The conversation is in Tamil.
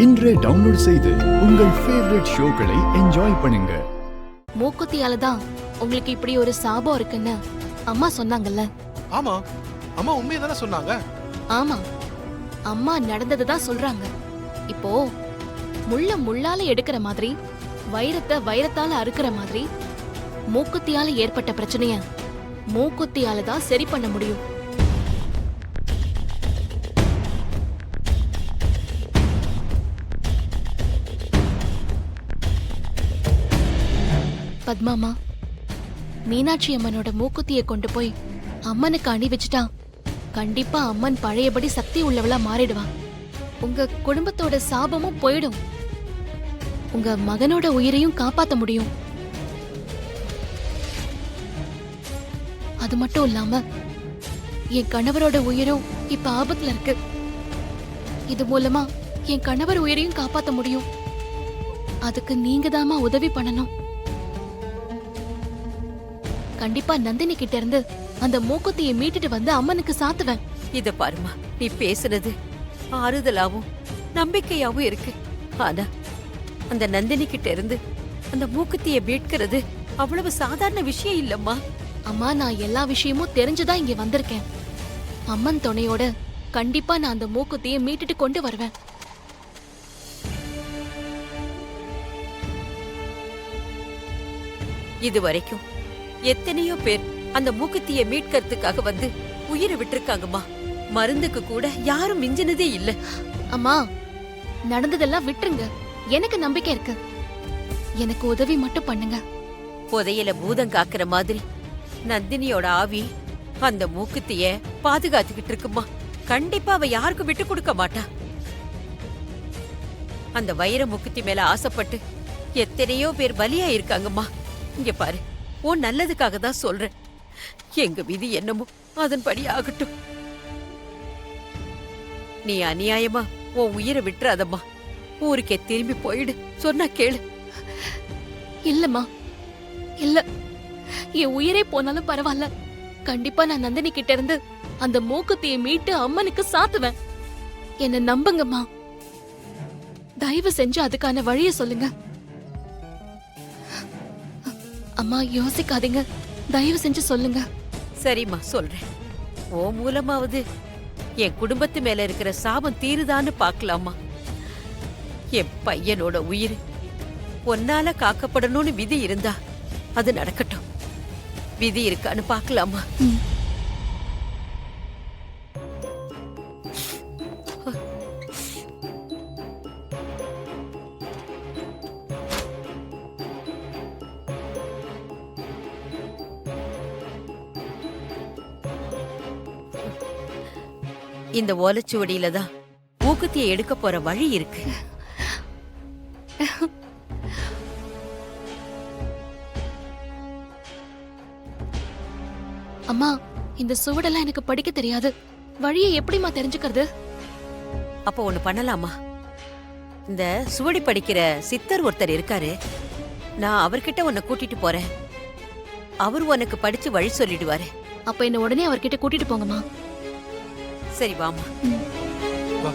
இன்றே டவுன்லோட் செய்து உங்கள் ஃபேவரட் ஷோக்களை என்ஜாய் பண்ணுங்க. மூக்குத்தியால தான் உங்களுக்கு இப்படி ஒரு சாபம் இருக்குன்னு அம்மா சொன்னாங்கல்ல? ஆமா, அம்மா உண்மையை தானே சொன்னாங்க. ஆமா, அம்மா நடந்ததை தான் சொல்றாங்க. இப்போ முள்ள முள்ளால எடுக்கிற மாதிரி, வைரத்தை வைரத்தால அறுக்கிற மாதிரி, மூக்குத்தியால ஏற்பட்ட பிரச்சனைய மூக்குத்தியால தான் சரி பண்ண முடியும். பத்மாமா, மீனாட்சி அம்மனோட மூக்குத்தியை கொண்டு போய் அம்மனுக்கு அணிவிச்சுட்டா கண்டிப்பா அம்மன் பழையபடி சக்தி உள்ளவளா மாறிடுவா. உங்க குடும்பத்தோட சாபமும் போயிடும். உங்க மகனோட உயிரையும் காப்பாத்த முடியும். அது மட்டும் இல்லாம என் கணவரோட உயிரும் இப்ப ஆபத்துல இருக்கு. இது மூலமா என் கணவர் உயிரையும் காப்பாத்த முடியும். அதுக்கு நீங்க தாமா உதவி பண்ணணும். கண்டிப்பா நந்தினி கிட்ட இருந்து அந்த மூக்குத்தியை மீட்டுட்டு வந்து அம்மனுக்கு சாத்துவேன். இத பாருமா, நீ பேசுனது ஆறுதலாவும் நம்பிக்கையாவும் இருக்கு. ஆனா அந்த நந்தினி கிட்ட இருந்து அந்த மூக்குத்தியை மீட்கிறது அவ்வளவு சாதாரண விஷயம் இல்லம்மா. அம்மா, நான் எல்லா விஷயமும் தெரிஞ்சுதான் இங்க வந்திருக்கேன். அம்மன் துணையோட கண்டிப்பா நான் அந்த மூக்குத்தியை மீட்டுட்டு கொண்டு வருவேன். இது வரைக்கும் எத்தனையோ பேர் அந்த மூக்குத்தியை மீட்கிறதுக்காக வந்து உயிரை விட்டுருக்காங்கம்மா. மருந்துக்கு கூட யாரும் மிஞ்சினதே இல்ல. அம்மா, நடந்ததெல்லாம் விட்டுருங்க. எனக்கு நம்பிக்கை இருக்கு. எனக்கு உதவி மட்டும் பண்ணுங்க. புதையல பூதம் காக்குற மாதிரி நந்தினியோட ஆவி அந்த மூக்குத்திய பாதுகாத்துக்கிட்டு இருக்குமா. கண்டிப்பா அவ யாருக்கும் விட்டு கொடுக்க மாட்டா. அந்த வைர மூக்குத்தி மேல ஆசைப்பட்டு எத்தனையோ பேர் பலியா இருக்காங்கம்மா. இங்க பாரு, உன் நல்லதுக்காக தான் சொல்றேன். எங்க விதி என்னமோ அதன்படி ஆகட்டும். நீ அநியாயமா உன் உயிரை விட்டுறாதம்மா. ஊருக்கே திரும்பி போயிடு. சொன்னா கேளு. இல்லம்மா, இல்ல, என் உயிரே போனாலும் பரவாயில்ல. கண்டிப்பா நான் நந்தினி கிட்ட இருந்து அந்த மூக்குத்தியை மீட்டு அம்மனுக்கு சாத்துவேன். என்ன நம்புங்கம்மா. தயவு செஞ்சு அதுக்கான வழிய சொல்லுங்க. அம்மா, யோசிக்காதீங்க. தயவு செஞ்சு சொல்லுங்க. சரிம்மா, சொல்றேன். ஓ மூலமாவது என் குடும்பத்து மேல இருக்கிற சாபம் தீருதான்னு பாக்கலாமா. என் பையனோட உயிர் ஒன்னால காக்கப்படணும்னு விதி இருந்தா அது நடக்கட்டும். விதி இருக்கான்னு பாக்கலாமா. இந்த ஓலைச்சுவடியில தான் மூக்குத்தியை எடுக்க போற வழி இருக்கு. அம்மா, இந்த சுவடெல்லாம் எனக்கு படிக்க தெரியாது. வழியை எப்படிமா தெரிஞ்சுக்கிறது? அப்ப ஒண்ணு பண்ணலாமா, இந்த சுவடி படிக்கிற சித்தர் ஒருத்தர் இருக்காரு. நான் அவர்கிட்ட உன்னை கூட்டிட்டு போறேன். அவர் உனக்கு படிச்சு வழி சொல்லிடுவாரு. அப்ப என்ன உடனே அவர்கிட்ட கூட்டிட்டு போங்கம்மா. சரி வாமா. வா.